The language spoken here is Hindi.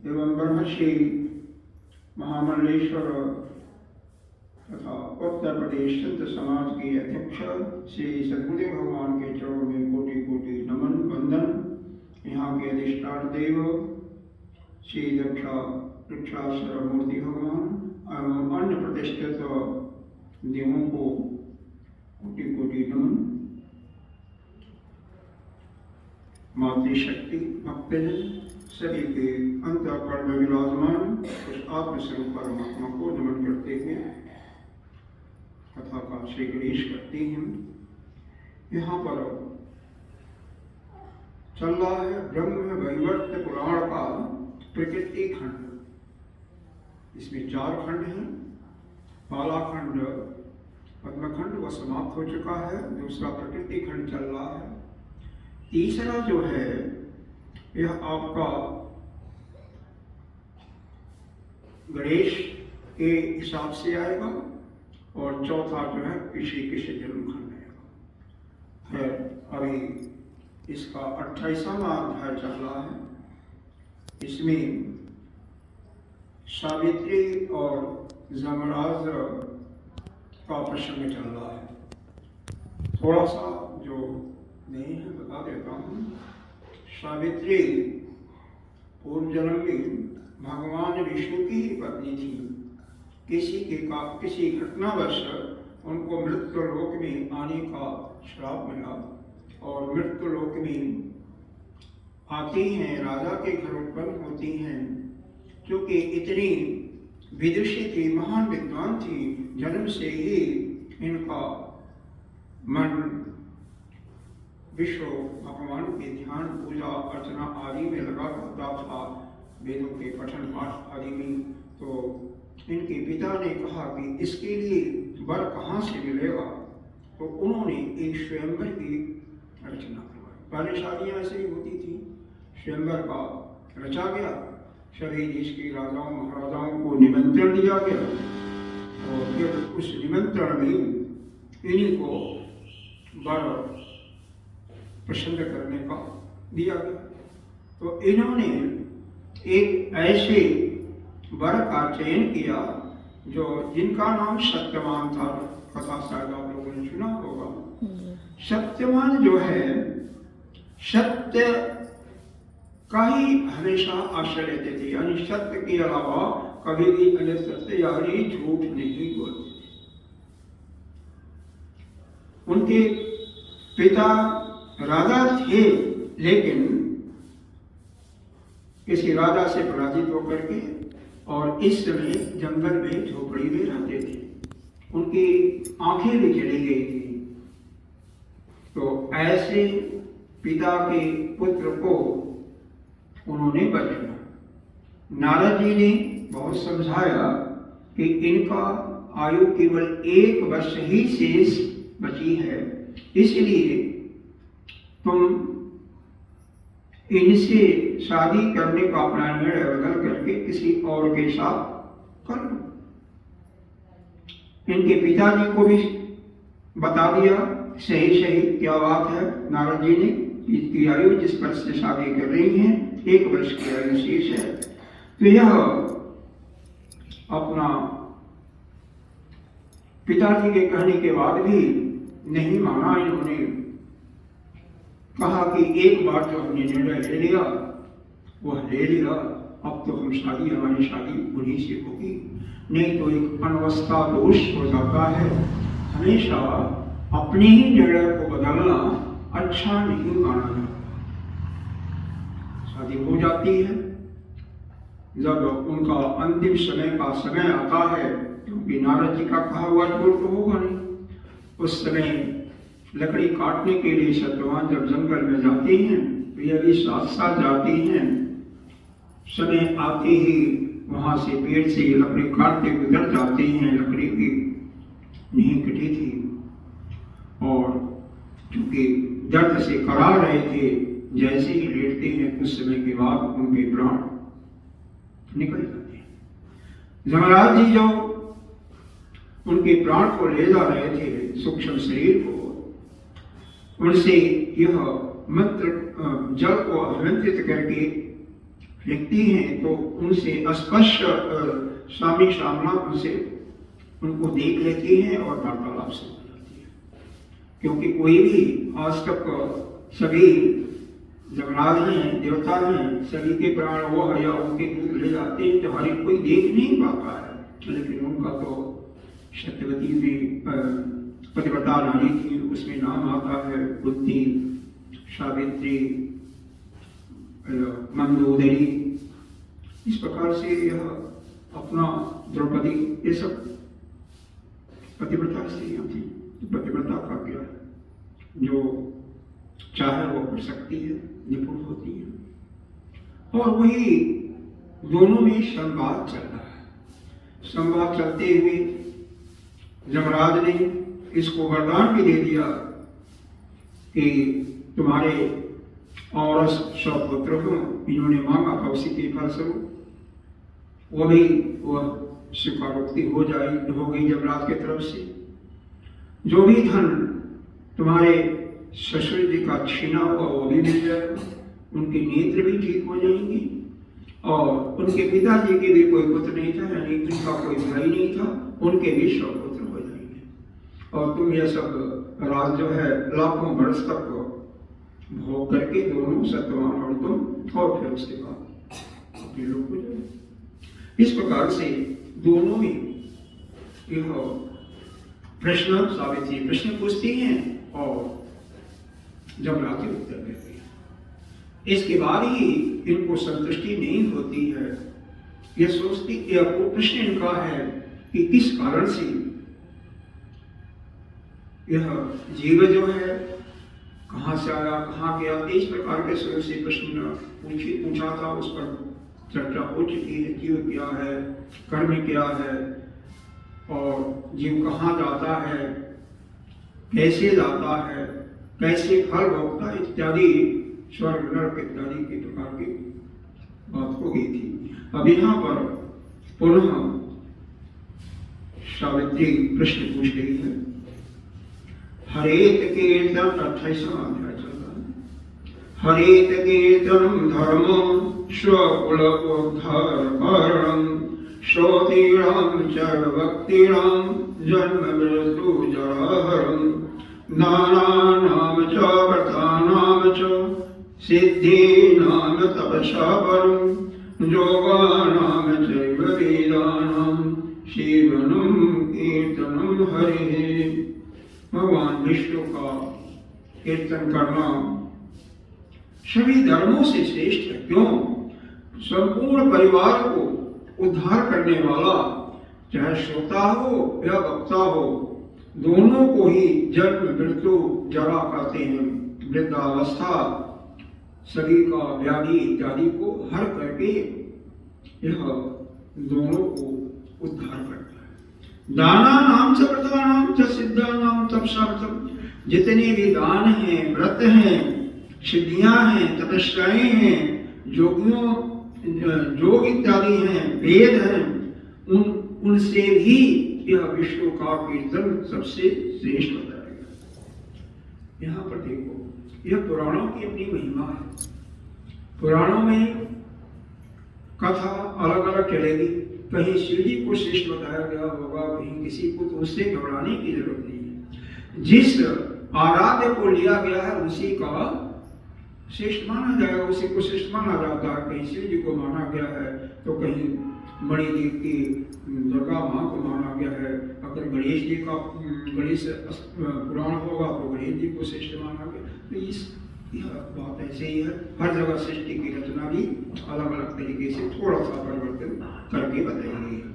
एवं ब्रह्मश्री महामंडलेश्वर तथा उत्तर प्रदेश संत समाज के अध्यक्ष श्री सद्गुरुदेव भगवान के चरणों में कोटि कोटि नमन वंदन। यहाँ के अधिष्ठान देव श्री दक्षाश्वर मूर्ति भगवान एवं अन्य प्रतिष्ठित देवों को कोटि कोटि नमन। मातृशक्ति भक्तजन सभी के अंतःकरण में विराजमान उस आत्मस्वरूप परमात्मा को नमन करते हुए कथा का श्री गणेश करते हैं। यहाँ पर चल रहा है ब्रह्म वैवर्त पुराण का प्रकृति खंड। इसमें 4 खंड हैं। पहला खंड पद्मखंड वह समाप्त हो चुका है। दूसरा प्रकृति खंड चल रहा है। तीसरा जो है यह आपका गणेश के हिसाब से आएगा और चौथा जो है कृषि जन्म खंड आएगा। फिर अभी इसका 28वां अध्याय चल रहा है। इसमें सावित्री और जमराज का प्रसंग चल रहा है। थोड़ा सा जो नहीं है बता देता हूँ। सावित्री पूर्व जन्म में भगवान विष्णु की ही पत्नी थी। किसी घटनावश उनको मृत्यु लोक में आने का श्राप मिला और मृत्यु लोक में आती हैं, राजा के घर उत्पन्न होती हैं। क्योंकि इतनी विदुषी थी, महान विद्वान थी, जन्म से ही इनका मन विश्व भगवान के ध्यान पूजा अर्चना आदि में लगा रहता था, वेदों के पठन पाठ आदि में। तो इनके पिता ने कहा कि इसके लिए वर कहाँ से मिलेगा। तो उन्होंने एक स्वयंवर की रचना करवाई। पहले शादियाँ ऐसे ही होती थी, स्वयंवर का रचा गया, सभी देश के राजाओं महाराजाओं को निमंत्रण दिया गया और फिर उस निमंत्रण में इन्हीं को वर प्रसन्न करने का दिया गया। तो इन्होंने एक ऐसे वर का चयन किया जो जिनका नाम सत्यवान था। कथा शायद आप लोगों ने सुना होगा। सत्यवान जो है सत्य का ही हमेशा आश्रय लेते थे, यानी सत्य के अलावा कभी भी अन्य सत्य यानी झूठ नहीं बोलते थे। उनके पिता राजा थे, लेकिन किसी राजा से पराजित होकर के और इस समय जंगल में झोपड़ी में रहते थे। उनकी आंखें भी चली गई थी। तो ऐसे पिता के पुत्र को उन्होंने बचाया। नारद जी ने बहुत समझाया कि इनका आयु केवल 1 वर्ष ही शेष बची है, इसलिए तुम इनसे शादी करने का अपना निर्णय बदल करके किसी और के साथ कर लो। इनके पिताजी को भी बता दिया सही क्या बात है। नारद जी ने इसकी आयु जिस वर्ष से शादी कर रही हैं 1 वर्ष की आयु शेष है। तो यह अपना पिताजी के कहने के बाद भी नहीं माना। इन्होंने कहा कि एक बार जो हमने निर्णय ले लिया वह ले लिया, अब तो हमारी शादी उन्हीं से होगी, नहीं तो एक अनवस्था दोष हो जाता है। हमेशा अपने ही निर्णय को बदलना अच्छा नहीं माना जाता। शादी हो जाती है, जब उनका अंतिम समय आता है, क्योंकि नारद जी का कहा हुआ झूठ तो होगा नहीं। उस समय लकड़ी काटने के लिए सत्यवान जब जंगल में जाती हैं तो ये भी साथ साथ जाती हैं। समय आते ही वहां से पेड़ से लकड़ी काटते गुजर जाते हैं। लकड़ी की नहीं कटी थी और चूंकि दर्द से करा रहे थे, जैसे ही लेटते हैं कुछ समय के बाद उनके प्राण निकल जाते हैं। जमराज जी जो उनके प्राण को ले जा रहे थे सूक्ष्म शरीर को, उनसे यह मंत्र जल को अभिमंत्रित करके व्यक्ति हैं तो उनसे स्पर्श सामने सामना उनसे उनको देख लेती हैं और वार्तालाप शुरू हो जाती है। क्योंकि कोई भी आज तक सभी जगन्नाथ हैं, देवता हैं, सभी के प्राण वो या उनके दूध ले जाते हैं तो हर एक कोई देख नहीं पाता है, लेकिन उनका तो सत्यवती में पतिव्रता नारी थी, उसमें नाम आता है कुंती, सावित्री, मंदोदरी। इस प्रकार से यह अपना द्रौपदी ये सब पतिव्रता स्त्रियां थी। पतिव्रता का क्या है, जो चाहे वो कर सकती है, निपुण होती है। और वही दोनों में संवाद चल रहा है। संवाद चलते हुए यमराज ने इसको वरदान भी दे दिया कि तुम्हारे और सब पुत्र को इन्होंने मांगा था, उसी के फलस्वरूप वो भी वह स्वीकारोक्ति हो गई यमराज की तरफ से। जो भी धन तुम्हारे ससुर जी का छीना हुआ वो भी मिल जाएगा, उनके नेत्र भी ठीक हो जाएंगे, और उनके पिताजी के भी कोई पुत्र नहीं था, यानी उनका कोई भाई नहीं था, उनके भी सब पुत्र हो जाएंगे। और तुम यह सब राज जो है लाखों वर्ष तक भोग करके दोनों सत्यवान और तुम, और फिर उसके बाद अपने लोग हो जाए। इस प्रकार से दोनों में यह प्रश्न सावित्री प्रश्न पूछती हैं और यमराज के उत्तर देते हैं। इसके बाद ही इनको संतुष्टि नहीं होती है, यह सोचती, यह प्रश्न इनका है कि किस कारण से यह जीव जो है कहाँ से आया, कहाँ गया। इस प्रकार के शुरू से प्रश्न पूछा था, उस पर चर्चा हो चुकी है। जीव क्या है, कर्म क्या है, और जीव कहाँ जाता है, कैसे जाता है, कैसे फल भोगता है, इत्यादि स्वर्ग नरक इत्यादि के प्रकार की बात हो गई थी। अब यहाँ पर पुनः सावित्री प्रश्न पूछ रही है। हरेत कीर्तन 28वां अध्याय चल रहा है। हरेत कीर्तन धर्म स्वकुल उद्धारकरणं श्रोतीणां च भक्तीणां जन्म मृत्यु जराहरं नानानां च व्रतानां च सिद्धीनां तपसा परं योगानां चैव वेदानां सेवनं कीर्तनं हरेः। भगवान विष्णु का कीर्तन करना सभी धर्मों से श्रेष्ठ है। क्यों? संपूर्ण परिवार को उद्धार करने वाला, चाहे श्रोता हो या वक्ता हो, दोनों को ही जन्म मृत्यु जरा कहते हैं। वृद्धावस्था सभी का व्याधि इत्यादि को हर करके यह दोनों को उद्धार करता है। दाना नाम च व्रता नाम च सिद्धा नाम तपसार्थम। जितने भी दान हैं, व्रत हैं, सिद्धियां हैं, तपस्याएं हैं, योग इत्यादि हैं, वेद हैं, उनसे भी यह विष्णु का कीर्तन सबसे श्रेष्ठ बताया गया। यहाँ पर देखो, यह पुराणों की अपनी महिमा है। पुराणों में कथा अलग अलग चलेगी, कहीं शिव जी को श्रेष्ठ बताया गया होगा, कहीं किसी को, तो उससे घबराने की जरूरत नहीं है। जिस आराध्य को लिया गया है उसी का श्रेष्ठ माना जाएगा, उसी को श्रेष्ठ माना जाता है। कहीं शिव जी को माना गया है तो कहीं मणिदेव की दुर्गा माँ को माना गया है। अगर गणेश जी का गणेश पुराण होगा तो गणेश जी को श्रेष्ठ माना गया। तो यह बात ऐसे ही है। हर जगह सृष्टि की रचना भी अलग अलग तरीके से थोड़ा सा परिवर्तन करके बताई गई है।